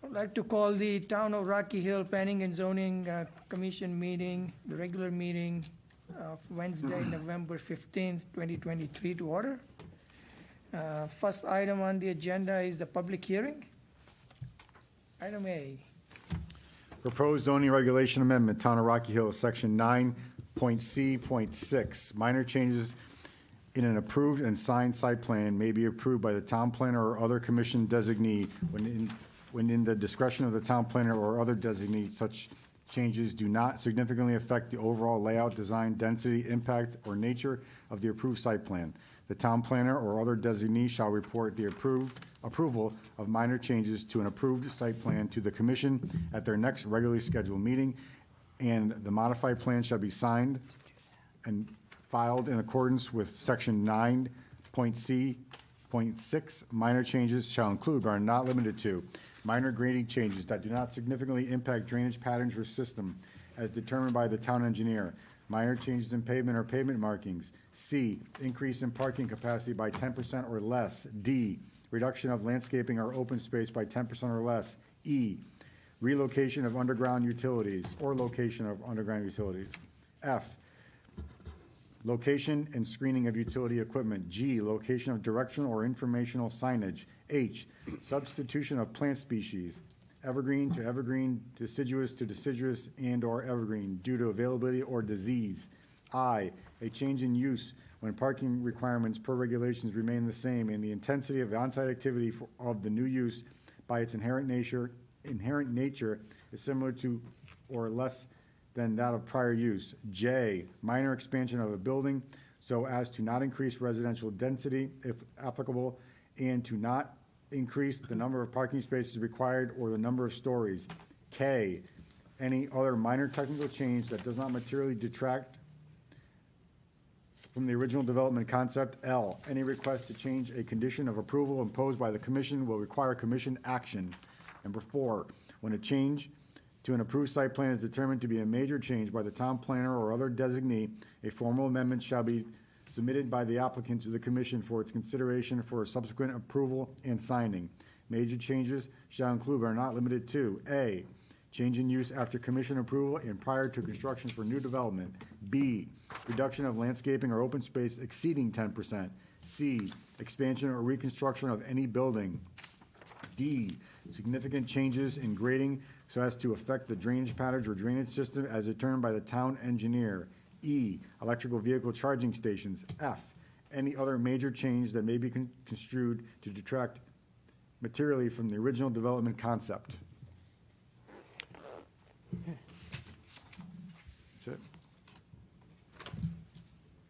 I'd like to call the Town of Rocky Hill Planning and Zoning Commission meeting, the regular meeting of Wednesday, November 15th, 2023 to order. First item on the agenda is the public hearing. Item A. Proposed zoning regulation amendment, Town of Rocky Hill, Section 9.C.6. Minor changes in an approved and signed site plan may be approved by the town planner or other commission designee when in the discretion of the town planner or other designee. Such changes do not significantly affect the overall layout, design, density, impact, or nature of the approved site plan. The town planner or other designee shall report the approval of minor changes to an approved site plan to the commission at their next regularly scheduled meeting, and the modified plan shall be signed and filed in accordance with Section 9.C.6. Minor changes shall include, but are not limited to, minor grading changes that do not significantly impact drainage patterns or system as determined by the town engineer. Minor changes in pavement or pavement markings. C, increase in parking capacity by 10% or less. D, reduction of landscaping or open space by 10% or less. E, relocation of underground utilities or location of underground utilities. F, location and screening of utility equipment. G, location of directional or informational signage. H, substitution of plant species, evergreen to evergreen, deciduous to deciduous, and/or evergreen due to availability or disease. I, a change in use when parking requirements per regulations remain the same and the intensity of on-site activity of the new use by its inherent nature is similar to or less than that of prior use. J, minor expansion of a building so as to not increase residential density if applicable and to not increase the number of parking spaces required or the number of stories. K, any other minor technical change that does not materially detract from the original development concept. L, any request to change a condition of approval imposed by the commission will require commission action. Number 4, when a change to an approved site plan is determined to be a major change by the town planner or other designee, a formal amendment shall be submitted by the applicant to the commission for its consideration for subsequent approval and signing. Major changes shall include but are not limited to: A, change in use after commission approval and prior to construction for new development. B, reduction of landscaping or open space exceeding 10%. C, expansion or reconstruction of any building. D, significant changes in grading so as to affect the drainage patterns or drainage system as determined by the town engineer. E, electrical vehicle charging stations. F, any other major change that may be construed to detract materially from the original development concept. That's it.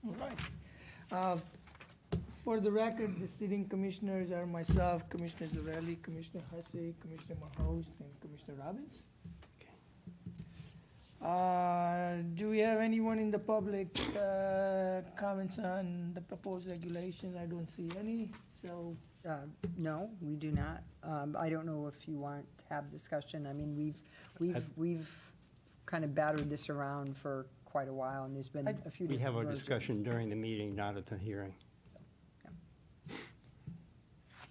All right. For the record, the sitting commissioners are myself, Commissioner Zarelli, Commissioner Hussey, Commissioner Mahost, and Commissioner Robbins. Do we have anyone in the public comments on the proposed regulations? I don't see any, so. No, we do not. I don't know if you want to have discussion. I mean, we've kind of battered this around for quite a while, and there's been a few We different have a versions. discussion during the meeting, not at the hearing.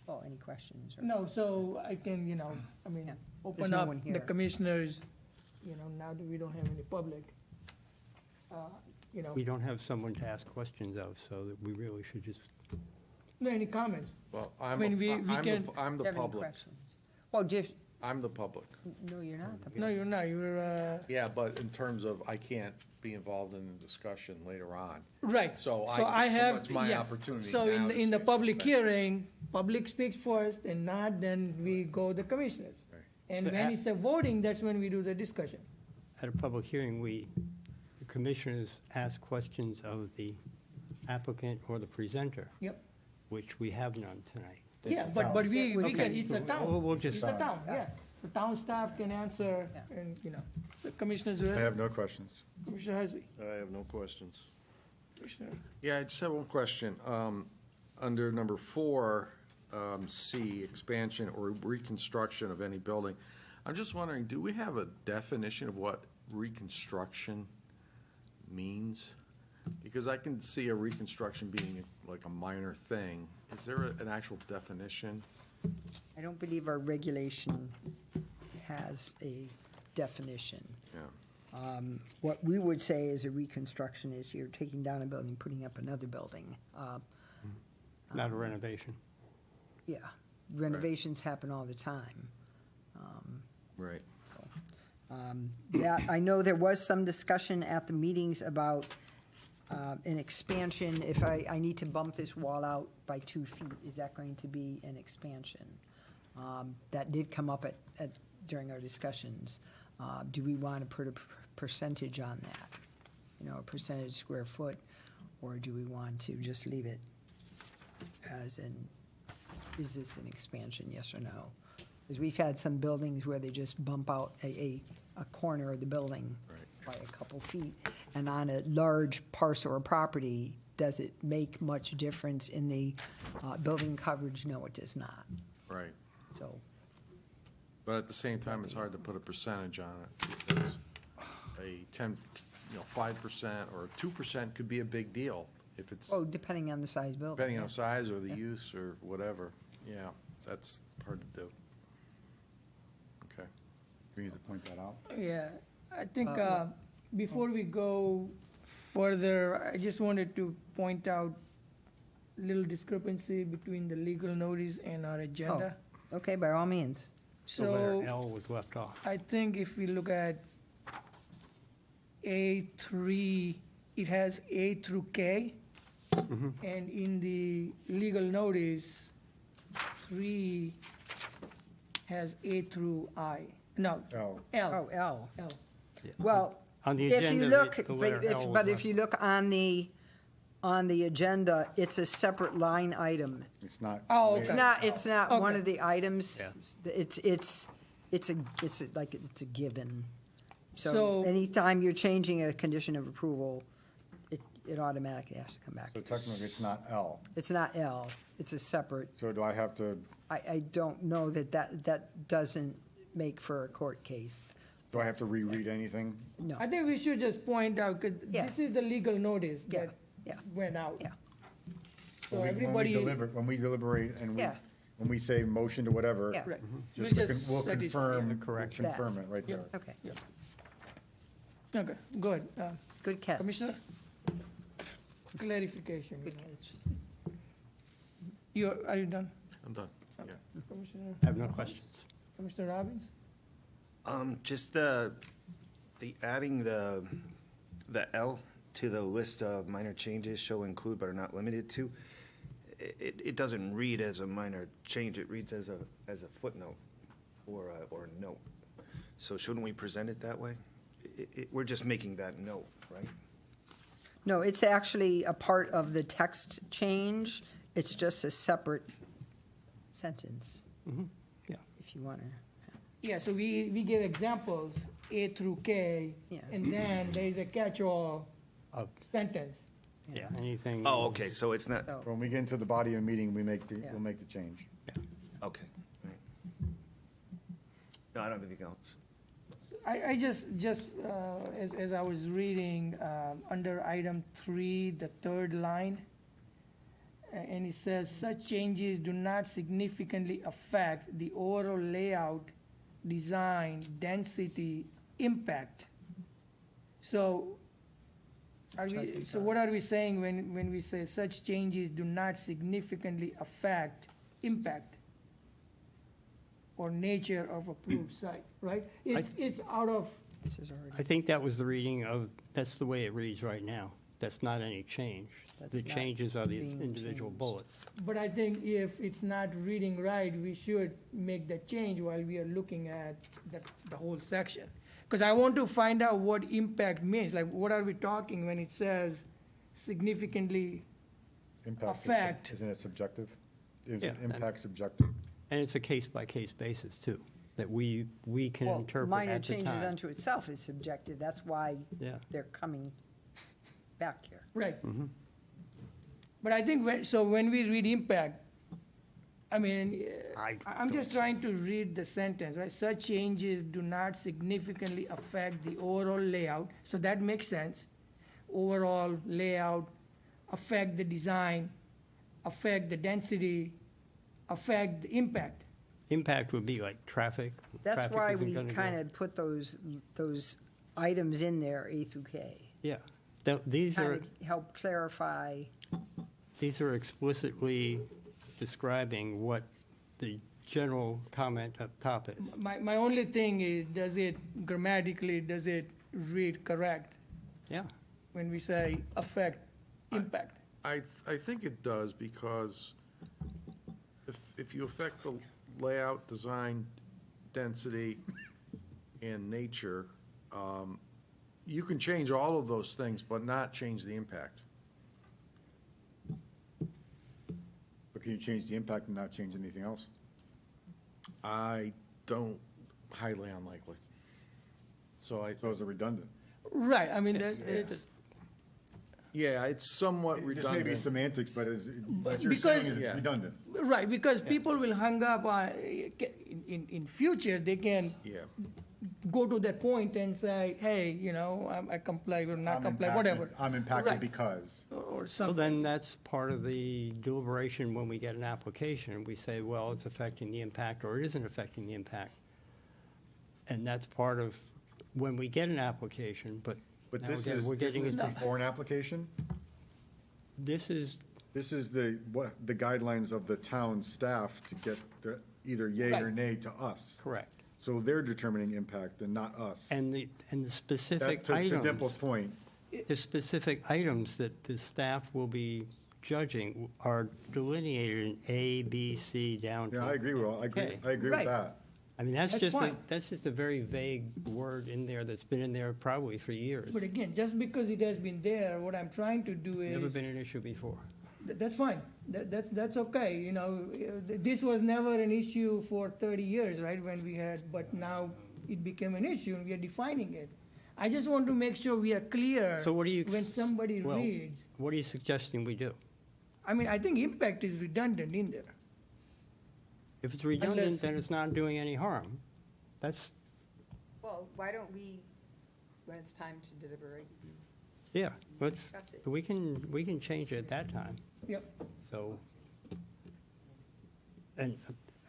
Well, any questions? or- No, so I can, I mean, Yeah. open There's no up one the here. commissioners, now that we don't have any public, We don't have someone to ask questions of, so that we really should just, no, any comments? Well, mean, we can- I'm Do the you have any public. questions? Well, Jeff, I'm the public. no, you're not. No, you're not, you're, Yeah, but in terms of, I can't be involved in the discussion later on. right. So So I have, it's my yes. opportunity So now to in the say public something. hearing, public speaks first, and not, then we go the commissioners. Right. And But when at- it's a voting, that's when we do the discussion. at a public hearing, the commissioners ask questions of the applicant or the presenter, Yep. which we have none tonight. Yeah, but we Okay. can, it's a town. We'll just, It's a town, yes. The town staff can answer, Yeah. and, so Commissioner I Zarelli, have no questions. Commissioner Hussey, I have no questions. Commissioner. Yeah, I just have one question. Under number 4, C, expansion or reconstruction of any building, I'm just wondering, do we have a definition of what reconstruction means? Because I can see a reconstruction being like a minor thing. Is there an actual definition? I don't believe our regulation has a definition. Yeah. What we would say is a reconstruction is you're taking down a building, putting up another building. Not a renovation. Yeah, renovations happen all the time. Right. That, I know there was some discussion at the meetings about an expansion. If I need to bump this wall out by 2 feet, is that going to be an expansion? That did come up during our discussions. Do we want to put a percentage on that? You know, a percentage square foot, or do we want to just leave it as in, is this an expansion, yes or no? Because we've had some buildings where they just bump out a corner of the building by a couple feet. And on a large parcel or property, does it make much difference in the building coverage? No, it does not. Right. So, But at the same time, it's hard to put a percentage on it, because a 5% or 2% could be a big deal if it's, oh, depending on the size building. depending on yeah. the size or the use or whatever. Yeah, that's hard to do. Okay. We need to point that out. Yeah, I think before we go further, I just wanted to point out little discrepancy between the legal notice and our agenda. Okay, by all means. So where So L was left off. I think if we look at A3, it has A through K. And in the legal notice, 3 has A through I. No, L. L. Oh, L. L. Well, On the if agenda, you look, the letter L was but if left. you look on the agenda, it's a separate line item. It's not. Oh, It's okay. not one Okay. of the items. Yeah. It's a given. So So- anytime you're changing a condition of approval, it automatically has to come back. So technically, it's not L. It's not L, it's a separate, So do I have to, I don't know that doesn't make for a court case. do I have to reread anything? No, I think we should just point out, because Yeah. this is the legal notice Yeah, that yeah. went out. Yeah. So When we everybody, When we deliberate and Yeah. when we say motion to whatever, Yeah. right. just We'll to just we'll set it- confirm, The correction. confirm it right Yeah. there. okay, Okay, good. good catch. Commissioner? Clarification. Good catch. Are you done? I'm done. Yeah. Commissioner, I have no questions. Commissioner Robbins? Just the adding the L to the list of minor changes shall include but are not limited to, it doesn't read as a minor change, it reads as a footnote or a note. So shouldn't we present it that way? We're just making that note, right? No, it's actually a part of the text change. It's just a separate sentence, Yeah. if you want to. Yeah, so we give examples, A through K, Yeah. and then there is a catch-all Of, sentence. yeah, anything. Oh, okay, so it's not, So, When we get into the body of the meeting, Yeah. we'll make the change. okay. Right. No, I don't have anything else. I just, as I was reading, under item 3, the third line, and it says, such changes do not significantly affect the overall layout, design, density, impact. So, so what are we saying when we say such changes do not significantly affect impact or nature of approved site, right? It's out of, this is already, I think that was the reading of, that's the way it reads right now. That's not any change. That's The not changes are the being individual changed. bullets. but I think if it's not reading right, we should make that change while we are looking at the whole section. Because I want to find out what impact means, like what are we talking when it says significantly, Impact is Effect. Isn't it subjective? Is Yeah, and- impact subjective? And it's a case-by-case basis, too, that we can well, interpret minor at the changes time. unto itself is subjective. That's why Yeah. they're coming back here. right? But I think when we read impact, I mean, I'm just trying to read the sentence, right? Such changes do not significantly affect the overall layout, so that makes sense. Overall layout, affect the design, affect the density, affect the impact. impact would be like traffic. That's Traffic why isn't we gonna go- kind of put those items in there, A through K. Yeah. These Kind are, of help clarify, these are explicitly describing what the general comment up top is. My only thing is, does it read correct Yeah. when we say affect, impact? I think it does, because if you affect the layout, design, density, and nature, you can change all of those things, but not change the impact. But can you change the impact and not change anything else? I don't, highly unlikely. So So is it redundant? Right, I mean, yeah, it's somewhat This may be redundant. semantics, but what you're Because- saying is Yeah. it's redundant. right, because people will hung up on, in future, they can Yeah. go to that point and say, hey, you know, I comply or not I'm comply, impacted- whatever. I'm impacted Right. because. Or Well, something. then that's part of the deliberation when we get an application. We say, well, it's affecting the impact or it isn't affecting the impact. And that's part of when we get an application, but But now this again, is, we're this getting is into, before an application? this is, This is the guidelines of the town staff to get either yay or Right. nay to us. correct. So they're determining impact and not us. And the specific To items. Dimple's point, The specific items that the staff will be judging are delineated in A, B, C, down to. yeah, I agree with, K. I agree with Right. that. I mean, that's That's fine. that's just a very vague word in there that's been in there probably for years. But again, just because it has been there, what I'm trying to do is. Never been an issue before. That's fine. That's okay, you know. This was never an issue for 30 years, right, when we had, but now it became an issue and we are defining it. I just want to make sure we are clear. So what do you? When somebody well, reads, What are you suggesting we do? I mean, I think impact is redundant in there. If it's redundant, Unless- then it's not doing any harm. That's, well, why don't we, when it's time to deliberate? yeah, let's, Discuss it. we can change it at that time, Yep. so. And,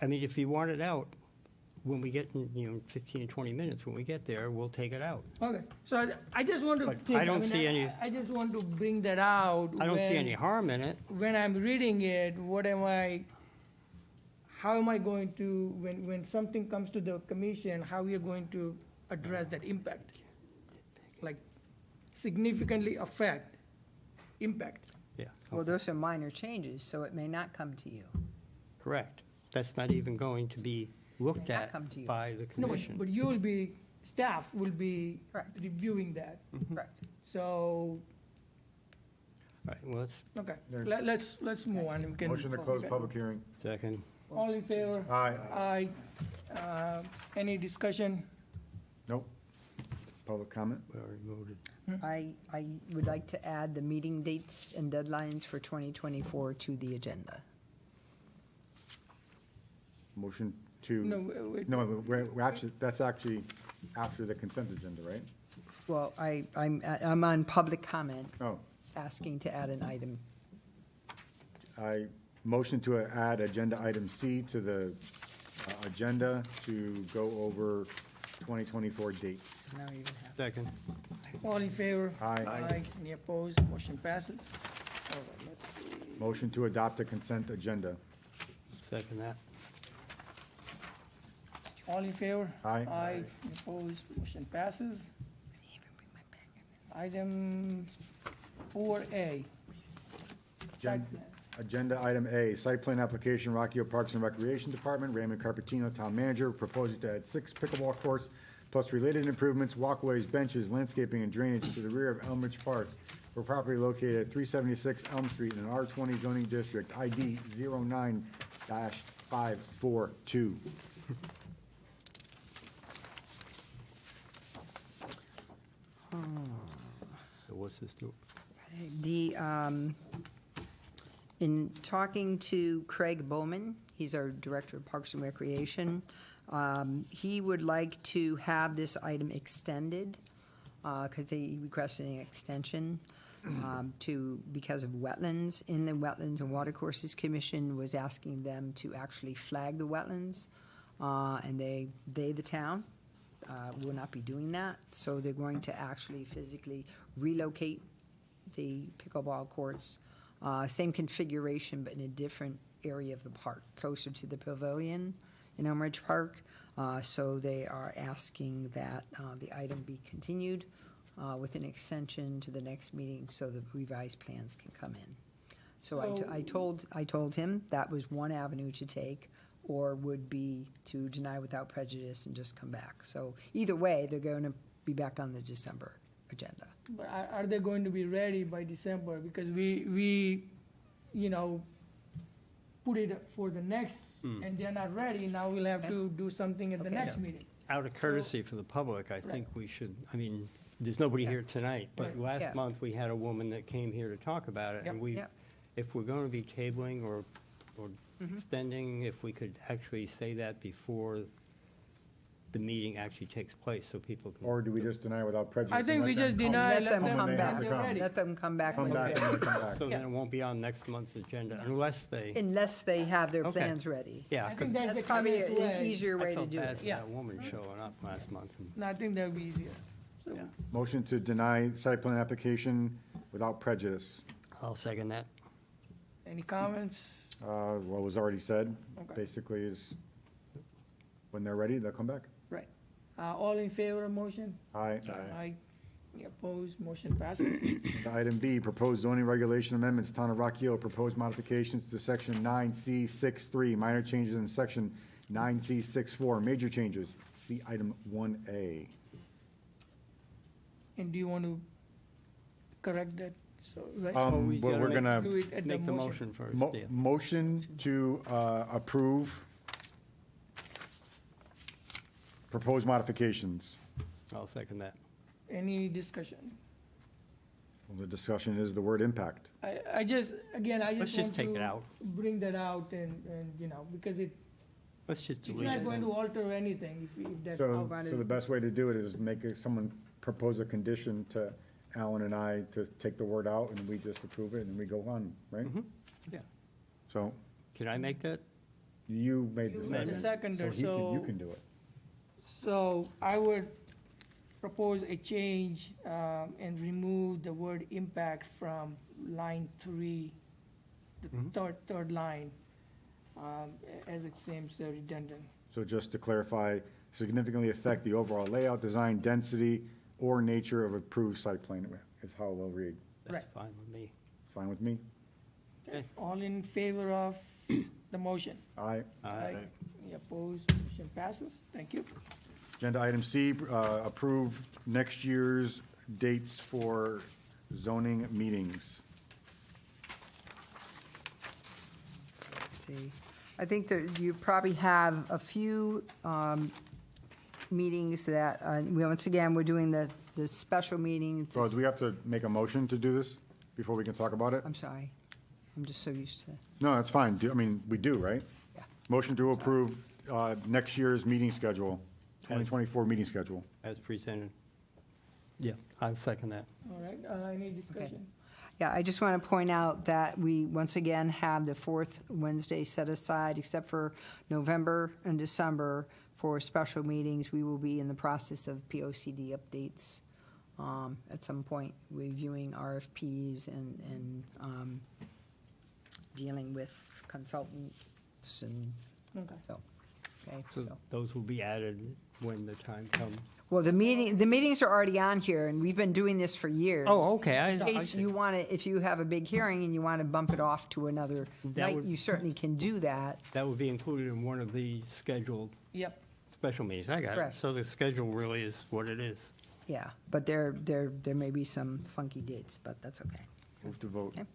I mean, if you want it out, when we get, in 15, 20 minutes, when we get there, we'll take it out. Okay, so I just want to But think. I don't mean, see any- I just want to bring that out. I don't see when- any harm in it. When I'm reading it, how am I going to, when something comes to the commission, how we are going to address that impact? Like significantly affect impact. Yeah, Well, those are minor changes, so it may not come to you. correct. That's not even going to be looked May not at come to you. by the No, commission. but you will be, staff will be Correct. reviewing that. Correct. So, Right, well, let's, okay, There- let's move on. We can- Motion to close public hearing. second, All in favor? Aye. Aye. Any discussion? Nope. Public comment? we already voted. I would like to add the meeting dates and deadlines for 2024 to the agenda. Motion to. No, wait. No, we're actually, that's actually after the consent agenda, right? Well, I'm on public comment, Oh, asking to add an item. I motion to add agenda item C to the agenda to go over 2024 dates. Now you even have. Second, All in favor? Aye. Any opposed? Motion passes. All right, let's see. Motion to adopt the consent agenda. second that. All in favor? Aye. Aye. Any opposed? Motion passes. Item 4A. Site plan. Agenda item A, site plan application, Rocky Hill Parks and Recreation Department, Raymond Carpentino, Town Manager, proposing to add 6 pickleball courts plus related improvements, walkways, benches, landscaping, and drainage to the rear of Elmridge Park for property located at 376 Elm Street in an R20 zoning district, ID 09-542. So what's this do? In talking to Craig Bowman, he's our Director of Parks and Recreation, he would like to have this item extended, because he requested an extension because of wetlands. In the Wetlands and Watercourses Commission was asking them to actually flag the wetlands. and the town, will not be doing that. So they're going to actually physically relocate the pickleball courts, same configuration, but in a different area of the park, closer to the pavilion in Elm Ridge Park. So they are asking that the item be continued with an extension to the next meeting so the revised plans can come in. So I told him that was one avenue to take, or would be to deny without prejudice and just come back. So either way, they're going to be back on the December agenda. But are they going to be ready by December? Because we, put it for the next, and they're not ready, now we'll have to do something at the Okay. next Yeah. meeting. Out of courtesy for the public, I think we should, I mean, there's nobody here tonight, but Right. Yeah. last month, we had a woman that came here to talk about it, and Yep. we, Yep. if we're going to be tabling or Mm-hmm. extending, if we could actually say that before the meeting actually takes place, so people can. Or do we just deny without prejudice? I think and we let just them come- deny, Let let them them come when back. they're Come. ready. Let them come back. Come when back they're when they come back. So Yeah. then it won't be on next month's agenda unless they, Unless they have their Okay. plans ready. yeah, I 'cause think that's the That's probably cleanest an way. easier I way to felt do bad it. for Yeah. that woman showing up last month. and- No, I think that would be easier. So, Yeah. Motion to deny site plan application without prejudice. I'll second that. any comments? What was already said, Okay. basically is, when they're ready, they'll come back. Right. All in favor of motion? Aye. Aye. Any opposed? Motion passes. Item B, proposed zoning regulation amendments, Town of Rock Hill, proposed modifications to section 9C63, minor changes in section 9C64, major changes. See item 1A. And do you want to correct that? So, right? Oh, we But gotta we're make- gonna, Do it at the Make the motion. motion first, yeah. motion to approve proposed modifications. I'll second that. Any discussion? Well, the discussion is the word impact. I just, again, I Let's just just want take it to out. bring that out and, because Let's just it's delete not it. going then. to alter anything if that's. So, about so it. the best way to do it is make someone propose a condition to Alan and I to take the word out, and we just approve it, and we go on, right? Yeah. So, Can I make that? you made the You second. made the seconder, he can- You so- can do it. So I would propose a change and remove the word impact from line 3, the third line, as it seems redundant. So just to clarify, significantly affect the overall layout, design, density, or nature of approved site plan, is how we'll read. That's Right. fine with me. It's fine with me? Okay. All in favor of the motion? Aye. Aye. Any opposed? Motion passes. Thank you. Agenda item C, approve next year's dates for zoning meetings. See, I think that you probably have a few meetings that, once again, we're doing the special meeting. So do we have to make a motion to do this before we can talk about it? I'm sorry. I'm just so used to, No, that's fine. I mean, we do, right? yeah. Motion to approve next year's meeting schedule, 2024 meeting schedule. As presented. Yeah, I'll second that. All right, any discussion? Yeah, I just want to point out that we, once again, have the fourth Wednesday set aside, except for November and December for special meetings. We will be in the process of POCD updates at some point, reviewing RFPs and dealing with consultants and Okay. so, okay, So so. those will be added when the time comes. Well, the meetings are already on here, and we've been doing this for years. Oh, okay, In case you want to, if you have a big hearing and you want to bump it off to another That night, would- you certainly can do that. That would be included in one of the scheduled Yep. special meetings. I got it. Correct. So the schedule really is what it is. Yeah, but there may be some funky dates, but that's okay. Move to vote. Okay.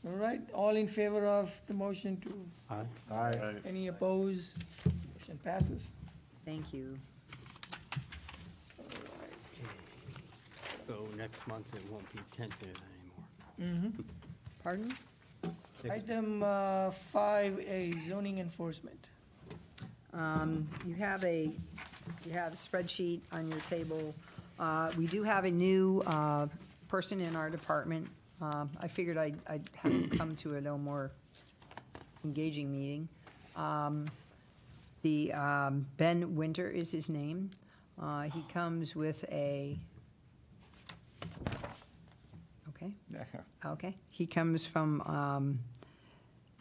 All right, all in favor of the motion to, Aye. Aye. any opposed? Motion passes. Thank you. So next month, it won't be tentative anymore. Pardon? Next- Item 5A, zoning enforcement. You have a spreadsheet on your table. We do have a new person in our department. I figured I'd have him come to a little more engaging meeting. The, Ben Winter is his name. He comes with okay, okay. He comes from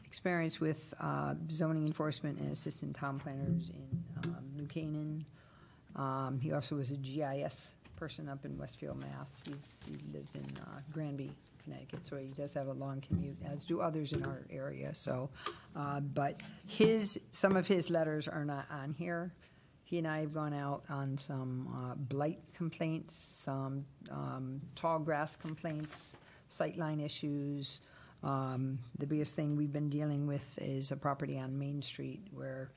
experience with zoning enforcement and assistant town planners in New Canaan. He also was a GIS person up in Westfield, Mass. He lives in Granby, Connecticut, so he does have a long commute, as do others in our area, so. But some of his letters are not on here. He and I have gone out on some blight complaints, some tall grass complaints, sightline issues. The biggest thing we've been dealing with is a property on Main Street where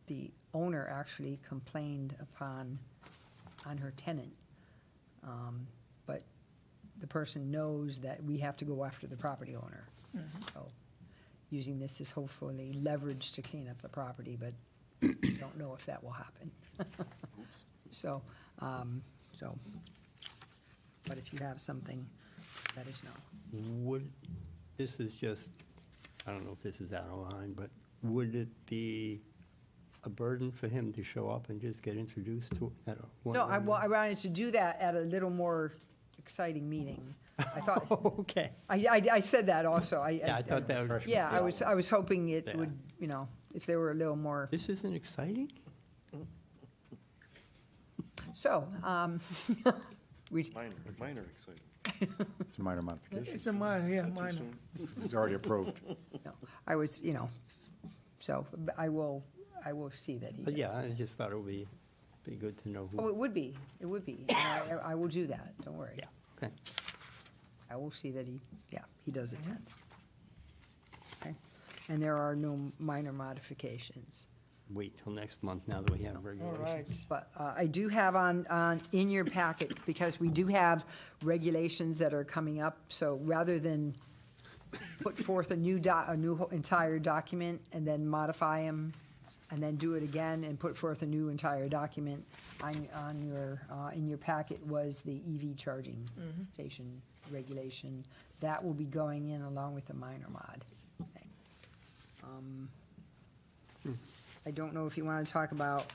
the owner actually complained on her tenant. But the person knows that we have to go after the property owner. So using this as hopefully leverage to clean up the property, but don't know if that will happen. So, but if you have something, let us know. This is just, I don't know if this is out of line, but would it be a burden for him to show up and just get introduced to it at one? No, I wanted to do that at a little more exciting meeting. I thought, Okay. I said that also. Yeah, I thought that was. Yeah, I was hoping it Yeah. would, if there were a little more. This isn't exciting? So, we, Mine are exciting. It's a minor modification. It's a minor, yeah, minor. It's already approved. no, I was, so I will see that he But does. yeah, I just thought it would be good to know Oh, who. it would be. And I will do that, don't worry. Yeah, okay. I will see that he does attend. Okay? And there are no minor modifications. Wait till next month now that we have All regulations. right. But I do have in your packet, because we do have regulations that are coming up, so rather than put forth a new entire document and then modify them, and then do it again and put forth a new entire document, in your packet was the EV charging station regulation. That will be going in along with the minor mod. Okay. I don't know if you want to talk about,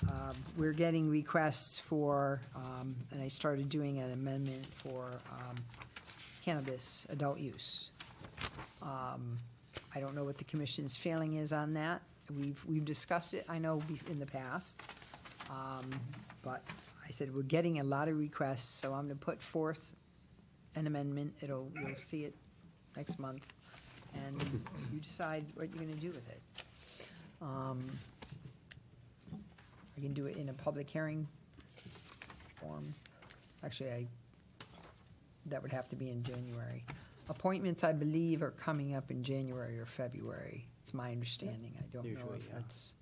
we're getting requests for, and I started doing an amendment for cannabis adult use. I don't know what the commission's feeling is on that. We've discussed it, I know, in the past. But I said, we're getting a lot of requests, so I'm going to put forth an amendment. You'll see it next month, and you decide what you're going to do with it. I can do it in a public hearing form. Actually, that would have to be in January. Appointments, I believe, are coming up in January or February. It's my understanding. I don't know Usually, if yeah. that's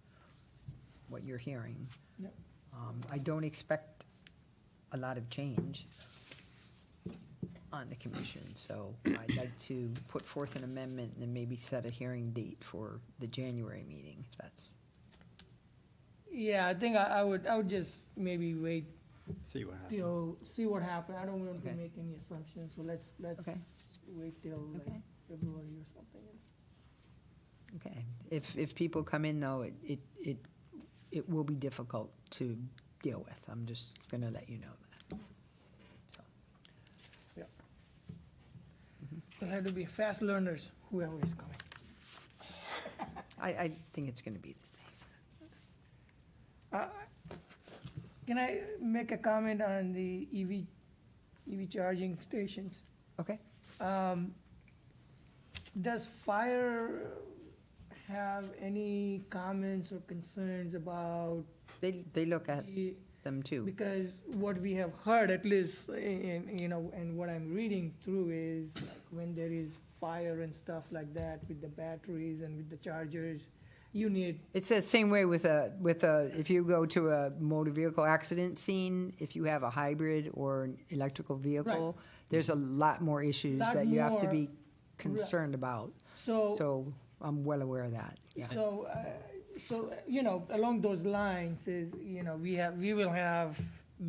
what you're hearing. Yep. I don't expect a lot of change on the commission, so I'd like to put forth an amendment and then maybe set a hearing date for the January meeting, if that's. Yeah, I think I would just maybe wait See what happens. till, see what happens. I don't want to Okay. make any assumptions, so let's Okay. wait till like Okay. February or something. Okay, if people come in, though, it will be difficult to deal with. I'm just gonna let you know that. So, They'll have to be fast learners, whoever is coming. I think it's gonna be this thing. Can I make a comment on the EV charging stations? Okay? Does fire have any comments or concerns about They look at the, them too. because what we have heard, at least, and what I'm reading through is like when there is fire and stuff like that with the batteries and with the chargers, you need, It's the same way with if you go to a motor vehicle accident scene, if you have a hybrid or an electrical vehicle, there's a lot more issues Lot that you have to more- be concerned about. so. So I'm well aware of that, yeah. So, along those lines is, we will have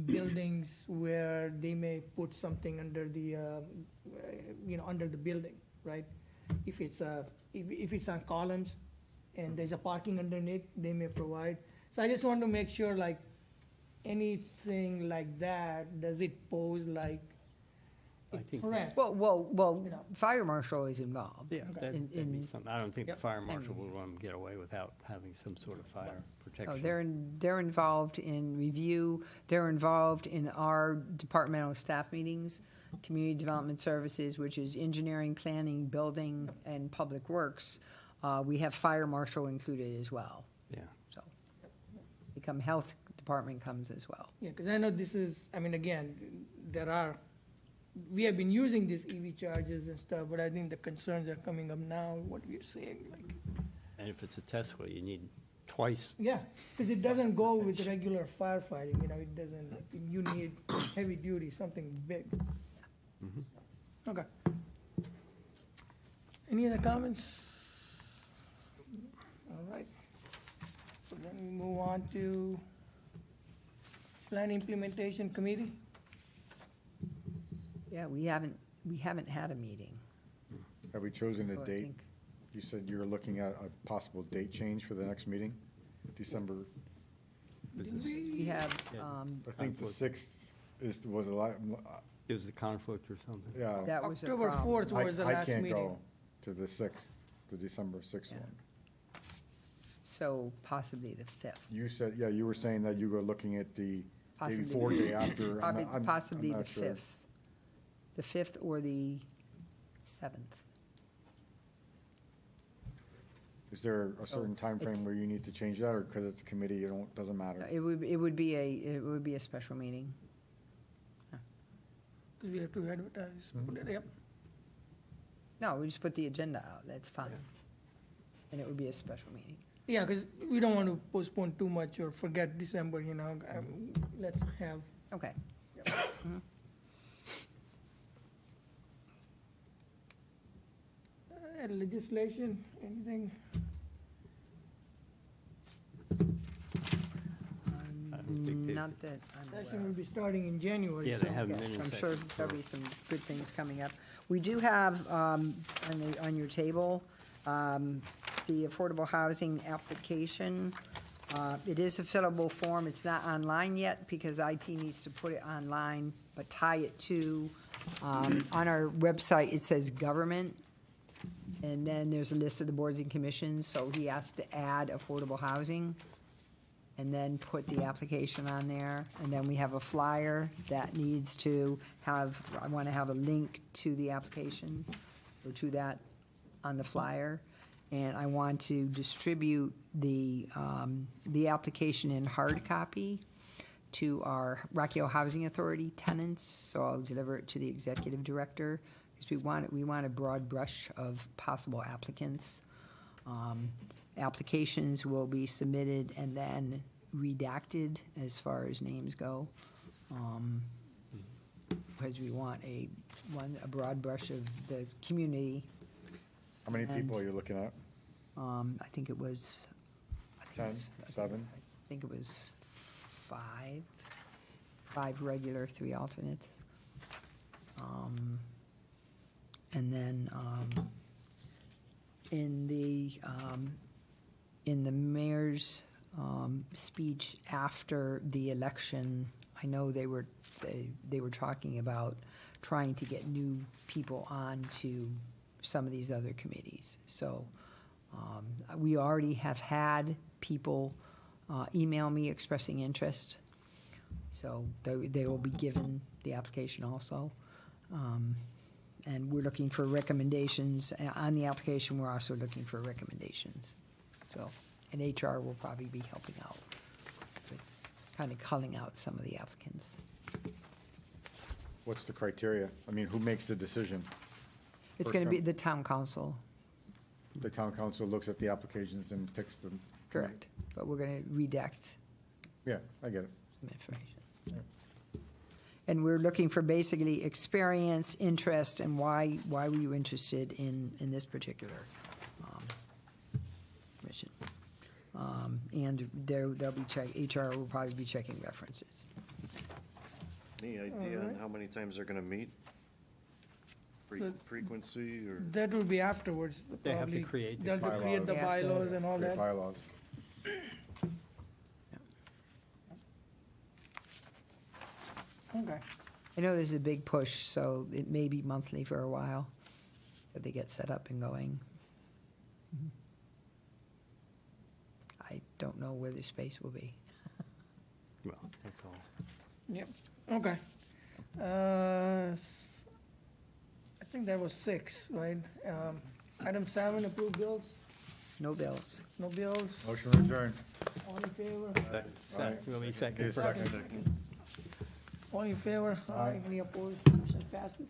buildings where they may put something under the, under the building, right? If it's on columns, and there's a parking underneath, they may provide. So I just want to make sure, like, anything like that, does it pose like a I think- threat? Well, You know. fire marshal is involved. Yeah, that'd be in- something. I don't think the Yep. fire marshal would want to get away without having some sort of fire Oh, protection. they're involved in review, they're involved in our departmental staff meetings, community development services, which is engineering, planning, building, and public works. We have fire marshal included as well, Yeah. so. Become health department comes as well. Yeah, because I know this is, I mean, again, we have been using these EV chargers and stuff, but I think the concerns are coming up now, what we're seeing, like, And if it's a Tesla, you need twice. yeah, because it doesn't go with regular firefighting, it doesn't, you need heavy duty, something big. Okay. Any other comments? All right. So then we move on to Plan Implementation Committee. Yeah, we haven't had a meeting. Have we chosen a so I date? think- You said you were looking at a possible date change for the next meeting, December, We have, Yeah. I think the Conflict. 6th was a lot, It was the conflict or something. yeah. that was a October problem. 4th was the last I can't meeting. go to the 6th, the December 6th Yeah. one. So possibly the 5th. You said, yeah, you were saying that you were looking at the day Possibly- before, day after. Possibly I'm the not sure. 5th. The 5th or the 7th. Is there a certain time frame it's- where you need to change that, or because it's a committee, doesn't matter? It would be a special meeting. Because we have to advertise, put it, yep. No, we just put the agenda out, that's fine. And it would be a special meeting. Yeah, because we don't want to postpone too much or forget December, let's have, Okay. legislation, anything? I don't think they- Not that I'm aware Session of. will be starting in January, Yeah, so. they have Yes, many I'm sure sections. there'll be some good things coming up. We do have, on your table, the affordable housing application. It is a fillable form. It's not online yet because IT needs to put it online, but tie it to, on our website, it says government. And then there's a list of the boards and commissions, so he has to add affordable housing and then put the application on there. And then we have a flyer that needs to have, I want to have a link to the application or to that on the flyer. And I want to distribute the application in hard copy to our Rocky Hill Housing Authority tenants. So I'll deliver it to the executive director because we want a broad brush of possible applicants. Applications will be submitted and then redacted as far as names go. Because we want a broad brush of the community. How many people and- are you looking at? I think it was. 10, 7? I think it was five regular, 3 alternates. And then, in the mayor's, speech after the election, I know they were talking about trying to get new people onto some of these other committees. So, we already have had people email me expressing interest, so they will be given the application also. And we're looking for recommendations. On the application, we're also looking for recommendations. So, and HR will probably be helping out with kind of culling out some of the applicants. What's the criteria? I mean, who makes the decision? It's First going to be come- the town council, The town council looks at the applications and picks them? correct? But we're going to redact Yeah, I get it. some information. And we're looking for basically experience, interest, and why were you interested in this particular mission? And they'll be HR will probably be checking references. Any idea on how many times they're gonna meet? The- frequency or? That will be afterwards, They have to probably. create the They'll have to create the bylaws. bylaws and all Great that. bylaws. Okay. I know there's a big push, so it may be monthly for a while, that they get set up and going. I don't know where the space will be. Well, that's all. Yep, okay. I think that was 6, right? Item 7, approve bills, No bills. no bills, Motion adjourned. all in favor? Will be second Okay, first. second. All in favor? Aye. Any opposed? Motion passes.